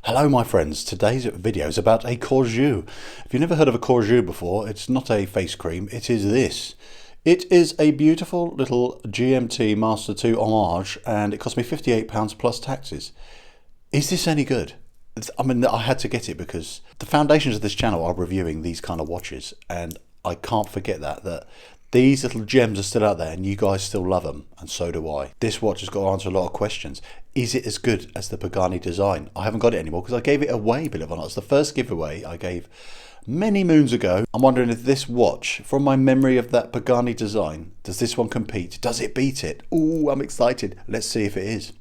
Hello my friends, today's video is about a Corgeut. If you've never heard of a Corgeut before, it's not a face cream, it is this. It is a beautiful little GMT Master 2 homage and it cost me £58 plus taxes. Is this any good? I mean, I had to get it because the foundations of this channel are reviewing these kind of watches, and I can't forget that these little gems are still out there and you guys still love them, and so do I. This watch has got to answer a lot of questions. Is it as good as the Pagani design? I haven't got it anymore because I gave it away, believe it or not. It's the first giveaway I gave many moons ago. I'm wondering if this watch, from my memory of that Pagani design, does this one compete? Does it beat it? Ooh, I'm excited. Let's see if it is.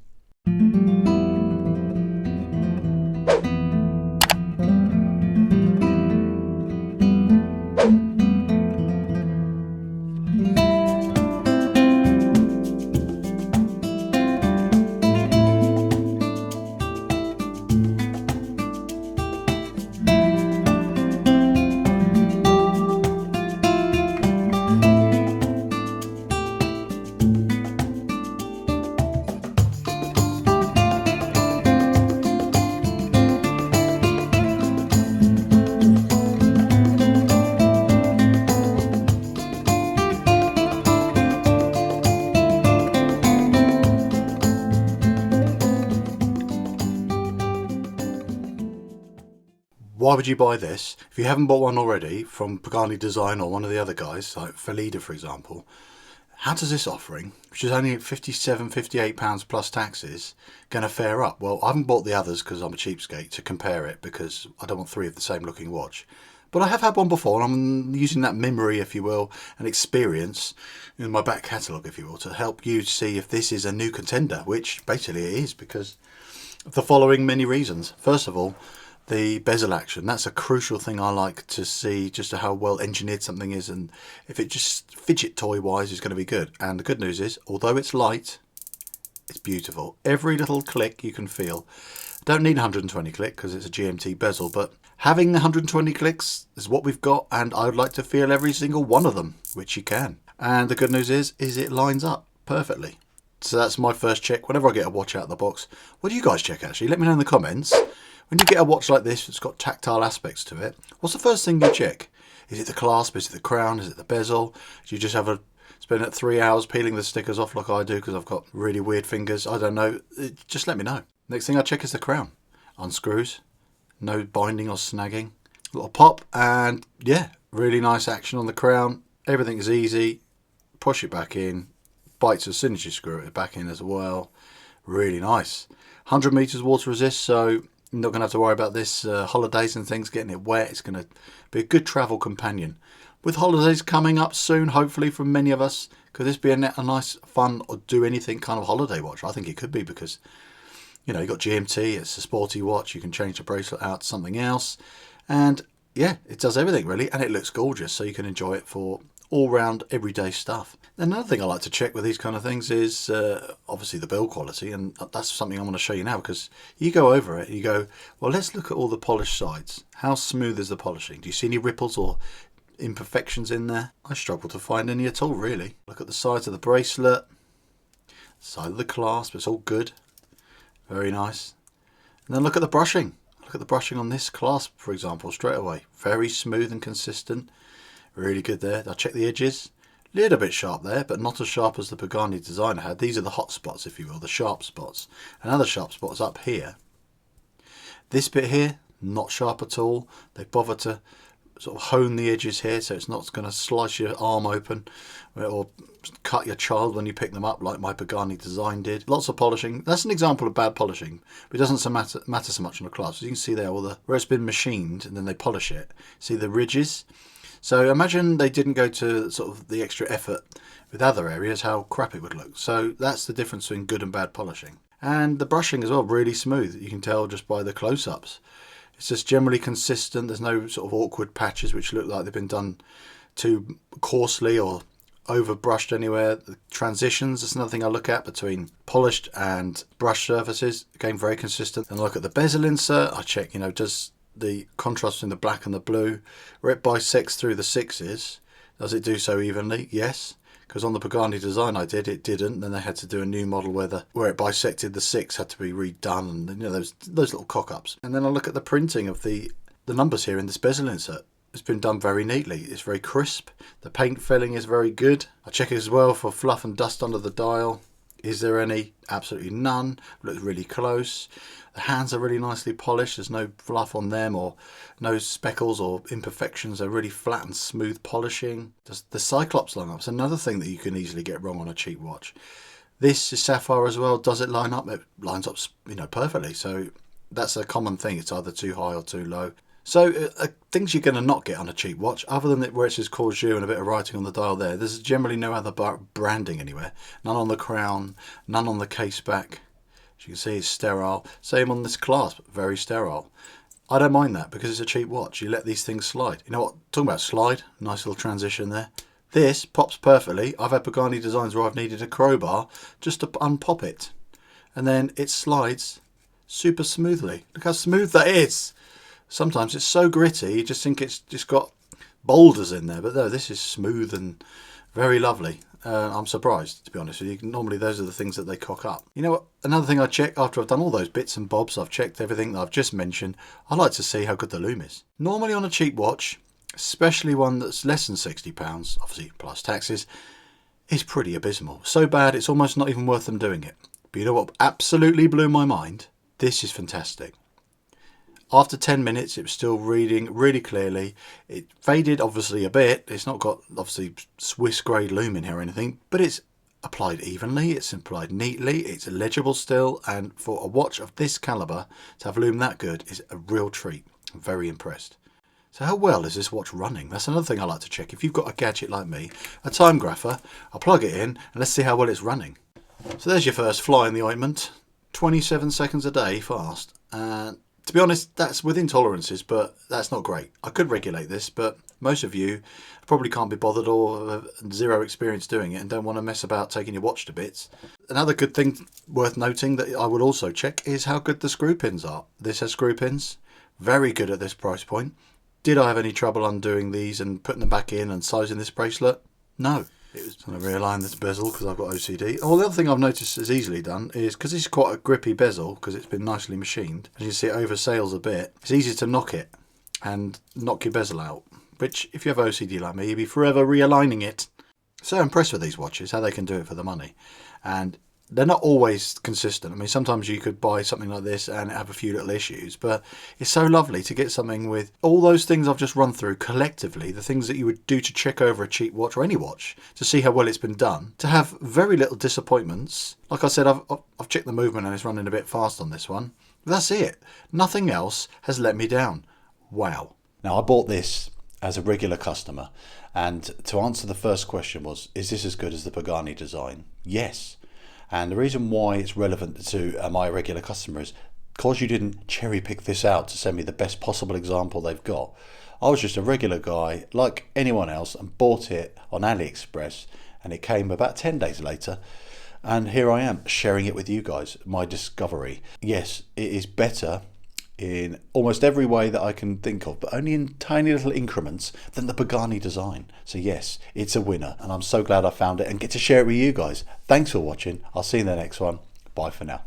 Why would you buy this? If you haven't bought one already from Pagani Design or one of the other guys, like Felida for example, how does this offering, which is only £57, £58 plus taxes, going to fare up? Well, I haven't bought the others because I'm a cheapskate to compare it, because I don't want three of the same looking watch. But I have had one before, and I'm using that memory, if you will, and experience in my back catalogue, if you will, to help you see if this is a new contender, which basically it is, because of the following many reasons. First of all, the bezel action. That's a crucial thing I like to see, just how well engineered something is, and if it just fidget toy wise is going to be good. And the good news is, although it's light, it's beautiful. Every little click you can feel. Don't need 120 click because it's a GMT bezel, but having the 120 clicks is what we've got, and I would like to feel every single one of them, which you can. And the good news is it lines up perfectly. So that's my first check whenever I get a watch out of the box. What do you guys check actually? Let me know in the comments. When you get a watch like this, it's got tactile aspects to it, what's the first thing you check? Is it the clasp? Is it the crown? Is it the bezel? Do you just spend 3 hours peeling the stickers off like I do because I've got really weird fingers? I don't know. Just let me know. Next thing I check is the crown. Unscrews. No binding or snagging. A little pop, and yeah, really nice action on the crown. Everything is easy. Push it back in. Bites as soon as you screw it back in as well. Really nice. 100 meters water resist, so you're not going to have to worry about this holidays and things getting it wet. It's going to be a good travel companion. With holidays coming up soon, hopefully, from many of us, could this be a nice, fun, or do anything kind of holiday watch? I think it could be, because, you know, you've got GMT, it's a sporty watch, you can change the bracelet out to something else. And yeah, it does everything really, and it looks gorgeous, so you can enjoy it for all-round everyday stuff. Another thing I like to check with these kind of things is obviously the build quality, and that's something I want to show you now, because you go over it and you go, well, let's look at all the polished sides. How smooth is the polishing? Do you see any ripples or imperfections in there? I struggle to find any at all, really. Look at the sides of the bracelet, side of the clasp, it's all good, very nice. And then look at the brushing. Look at the brushing on this clasp, for example, straight away. Very smooth and consistent. Really good there. I'll check the edges. Little bit sharp there, but not as sharp as the Pagani designer had. These are the hot spots, if you will, the sharp spots. Another sharp spot is up here. This bit here, not sharp at all. They bother to sort of hone the edges here, so it's not going to slice your arm open or cut your child when you pick them up, like my Pagani design did. Lots of polishing. That's an example of bad polishing, but it doesn't matter so much on the clasp. As you can see there, where it's been machined and then they polish it. See the ridges? So imagine they didn't go to sort of the extra effort with other areas, how crap it would look. So that's the difference between good and bad polishing. And the brushing as well, really smooth. You can tell just by the close-ups. It's just generally consistent. There's no sort of awkward patches which look like they've been done too coarsely or over brushed anywhere. The transitions, that's another thing I look at between polished and brush surfaces. Again, very consistent. And look at the bezel insert. I check, you know, does the contrast between the black and the blue, where it bisects through the sixes, does it do so evenly? Yes. because on the Pagani design I did, it didn't. Then they had to do a new model where it bisected the 6 had to be redone, and you know those little cock-ups. And then I look at the printing of the numbers here in this bezel insert. It's been done very neatly. It's very crisp. The paint filling is very good. I check it as well for fluff and dust under the dial. Is there any? Absolutely none. Looks really close. The hands are really nicely polished. There's no fluff on them or no speckles or imperfections. They're really flat and smooth polishing. The Cyclops line up is another thing that you can easily get wrong on a cheap watch. This is sapphire as well. Does it line up? It lines up, you know, perfectly. So that's a common thing. It's either too high or too low. So things you're going to not get on a cheap watch, other than where it says Corgeut and a bit of writing on the dial there, there's generally no other branding anywhere. None on the crown, none on the case back. As you can see, it's sterile. Same on this clasp, very sterile. I don't mind that because it's a cheap watch. You let these things slide. You know what? Talking about slide, nice little transition there. This pops perfectly. I've had Pagani designs where I've needed a crowbar just to unpop it. And then it slides super smoothly. Look how smooth that is. Sometimes it's so gritty, you just think it's just got boulders in there. But no, this is smooth and very lovely. I'm surprised, to be honest with you. Normally those are the things that they cock up. You know what? Another thing I check after I've done all those bits and bobs, I've checked everything that I've just mentioned. I like to see how good the lume is. Normally on a cheap watch, especially one that's less than £60, obviously plus taxes, is pretty abysmal. So bad it's almost not even worth them doing it. But you know what absolutely blew my mind? This is fantastic. After 10 minutes, it was still reading really clearly. It faded, obviously, a bit. It's not got, obviously, Swiss grade lume in here or anything, but it's applied evenly. It's applied neatly. It's legible still. And for a watch of this caliber, to have lume that good is a real treat. I'm very impressed. So how well is this watch running? That's another thing I like to check. If you've got a gadget like me, a time grapher, I'll plug it in and let's see how well it's running. So there's your first fly in the ointment. 27 seconds a day fast. And to be honest, that's within tolerances, but that's not great. I could regulate this, but most of you probably can't be bothered or have zero experience doing it and don't want to mess about taking your watch to bits. Another good thing worth noting that I would also check is how good the screw pins are. This has screw pins, very good at this price point. Did I have any trouble undoing these and putting them back in and sizing this bracelet? No. It was going to realign this bezel because I've got OCD. Oh, the other thing I've noticed is easily done is because it's quite a grippy bezel because it's been nicely machined. As you can see, it oversails a bit. It's easy to knock it and knock your bezel out, which if you have OCD like me, you'll be forever realigning it. So impressed with these watches, how they can do it for the money. And they're not always consistent. I mean, sometimes you could buy something like this and have a few little issues, but it's so lovely to get something with all those things I've just run through collectively, the things that you would do to check over a cheap watch or any watch to see how well it's been done, to have very little disappointments. Like I said, I've checked the movement and it's running a bit fast on this one. But that's it. Nothing else has let me down. Wow. Now, I bought this as a regular customer, and to answer the first question was, is this as good as the Pagani design? Yes. And the reason why it's relevant to my regular customers, because you didn't cherry pick this out to send me the best possible example they've got. I was just a regular guy like anyone else and bought it on AliExpress, and it came about 10 days later. And here I am sharing it with you guys, my discovery. Yes, it is better in almost every way that I can think of, but only in tiny little increments than the Pagani design. So yes, it's a winner, and I'm so glad I found it and get to share it with you guys. Thanks for watching. I'll see you in the next one. Bye for now.